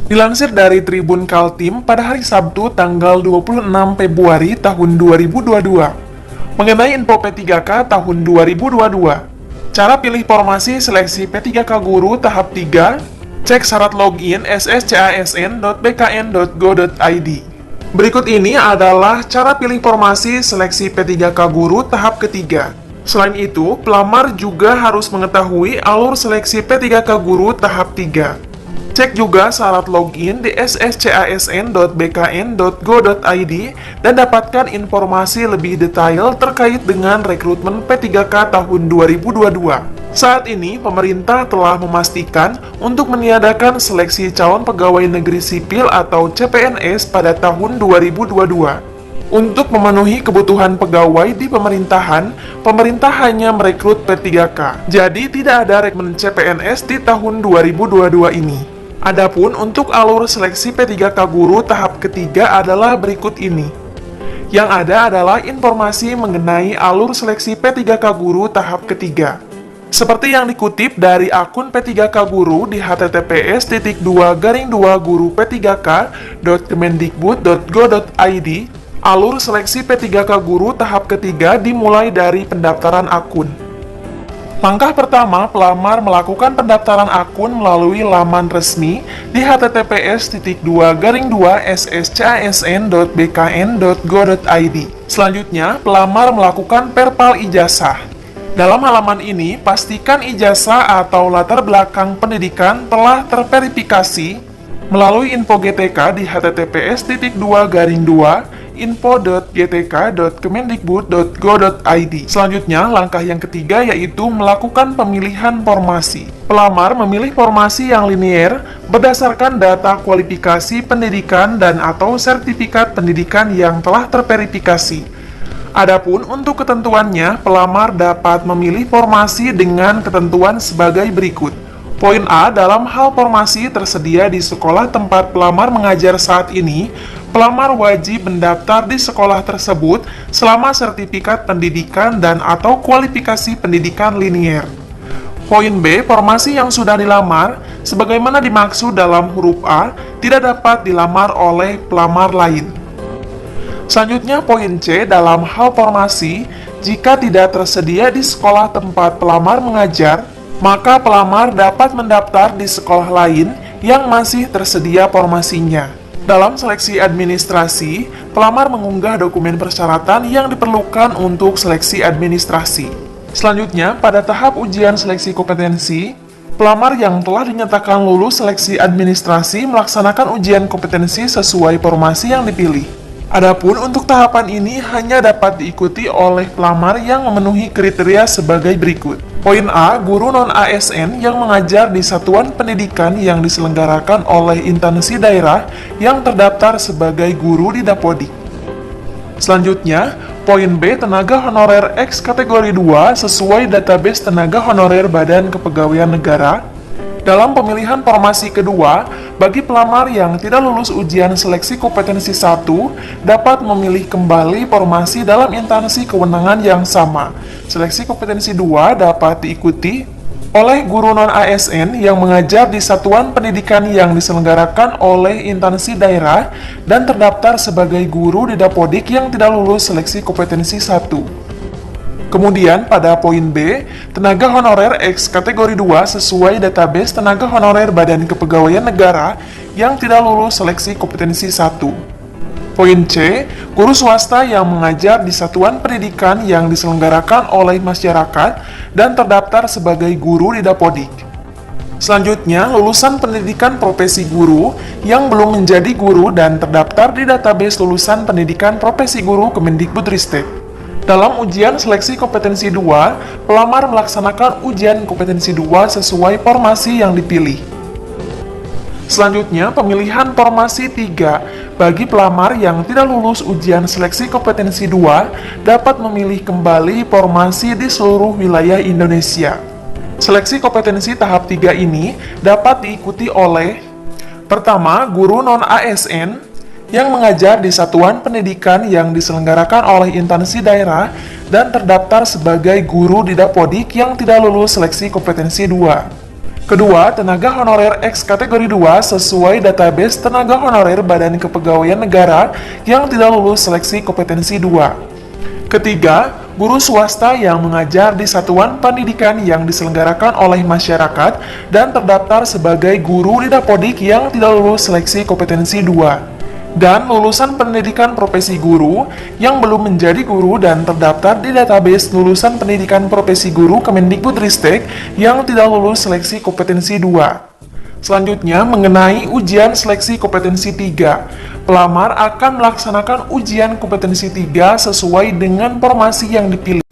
Dilansir dari Tribun Kaltim pada hari Sabtu tanggal 26 Februari tahun 2022, mengenai info P3K tahun 2022. Cara pilih formasi seleksi P3K Guru tahap 3, cek syarat login sscasn.bkn.go.id. Berikut ini adalah cara pilih formasi seleksi P3K Guru tahap ketiga. Selain itu, pelamar juga harus mengetahui alur seleksi P3K Guru tahap 3. Cek juga syarat login di sscasn.bkn.go.id dan dapatkan informasi lebih detail terkait dengan rekrutmen P3K tahun 2022. Saat ini, pemerintah telah memastikan untuk meniadakan seleksi calon pegawai negeri sipil atau CPNS pada tahun 2022. Untuk memenuhi kebutuhan pegawai di pemerintahan, pemerintah hanya merekrut P3K. Jadi tidak ada rekrutmen CPNS di tahun 2022 ini. Adapun untuk alur seleksi P3K Guru tahap ketiga adalah berikut ini. Yang ada adalah informasi mengenai alur seleksi P3K Guru tahap ketiga. Seperti yang dikutip dari akun P3K Guru di https://guru-p3k.kemendikbud.go.id, alur seleksi P3K Guru tahap ketiga dimulai dari pendaftaran akun. Langkah pertama, pelamar melakukan pendaftaran akun melalui laman resmi di https://sscasn.bkn.go.id. Selanjutnya, pelamar melakukan perpal ijazah. Dalam halaman ini, pastikan ijazah atau latar belakang pendidikan telah terverifikasi melalui info GTK di https://info.gtk.kemendikbud.go.id. Selanjutnya, langkah yang ketiga yaitu melakukan pemilihan formasi. Pelamar memilih formasi yang linier berdasarkan data kualifikasi pendidikan dan atau sertifikat pendidikan yang telah terverifikasi. Adapun untuk ketentuannya, pelamar dapat memilih formasi dengan ketentuan sebagai berikut. Poin A, dalam hal formasi tersedia di sekolah tempat pelamar mengajar saat ini, pelamar wajib mendaftar di sekolah tersebut selama sertifikat pendidikan dan atau kualifikasi pendidikan linier. Poin B, formasi yang sudah dilamar, sebagaimana dimaksud dalam huruf A, tidak dapat dilamar oleh pelamar lain. Selanjutnya, poin C, dalam hal formasi, jika tidak tersedia di sekolah tempat pelamar mengajar, maka pelamar dapat mendaftar di sekolah lain yang masih tersedia formasinya. Dalam seleksi administrasi, pelamar mengunggah dokumen persyaratan yang diperlukan untuk seleksi administrasi. Selanjutnya, pada tahap ujian seleksi kompetensi, pelamar yang telah dinyatakan lulus seleksi administrasi melaksanakan ujian kompetensi sesuai formasi yang dipilih. Adapun untuk tahapan ini hanya dapat diikuti oleh pelamar yang memenuhi kriteria sebagai berikut. Poin A, guru non-ASN yang mengajar di satuan pendidikan yang diselenggarakan oleh instansi daerah yang terdaftar sebagai guru di Dapodik. Selanjutnya, poin B, tenaga honorer X kategori 2 sesuai database tenaga honorer Badan Kepegawaian Negara. Dalam pemilihan formasi kedua, bagi pelamar yang tidak lulus ujian seleksi kompetensi 1, dapat memilih kembali formasi dalam instansi kewenangan yang sama. Seleksi kompetensi 2 dapat diikuti oleh guru non-ASN yang mengajar di satuan pendidikan yang diselenggarakan oleh instansi daerah dan terdaftar sebagai guru di Dapodik yang tidak lulus seleksi kompetensi 1. Kemudian pada poin B, tenaga honorer X kategori 2 sesuai database tenaga honorer Badan Kepegawaian Negara yang tidak lulus seleksi kompetensi 1. Poin C, guru swasta yang mengajar di satuan pendidikan yang diselenggarakan oleh masyarakat dan terdaftar sebagai guru di Dapodik. Selanjutnya, lulusan pendidikan profesi guru yang belum menjadi guru dan terdaftar di database lulusan pendidikan profesi guru Kemendikbudristek. Dalam ujian seleksi kompetensi 2, pelamar melaksanakan ujian kompetensi 2 sesuai formasi yang dipilih. Selanjutnya, pemilihan formasi 3. Bagi pelamar yang tidak lulus ujian seleksi kompetensi 2, dapat memilih kembali formasi di seluruh wilayah Indonesia. Seleksi kompetensi tahap 3 ini dapat diikuti oleh: pertama, guru non-ASN yang mengajar di satuan pendidikan yang diselenggarakan oleh instansi daerah dan terdaftar sebagai guru di Dapodik yang tidak lulus seleksi kompetensi 2. Kedua, tenaga honorer X kategori 2 sesuai database tenaga honorer Badan Kepegawaian Negara yang tidak lulus seleksi kompetensi 2. Ketiga, guru swasta yang mengajar di satuan pendidikan yang diselenggarakan oleh masyarakat dan terdaftar sebagai guru di Dapodik yang tidak lulus seleksi kompetensi 2. Dan lulusan pendidikan profesi guru yang belum menjadi guru dan terdaftar di database lulusan pendidikan profesi guru Kemendikbudristek yang tidak lulus seleksi kompetensi 2. Selanjutnya, mengenai ujian seleksi kompetensi 3. Pelamar akan melaksanakan ujian kompetensi 3 sesuai dengan formasi yang dipilih.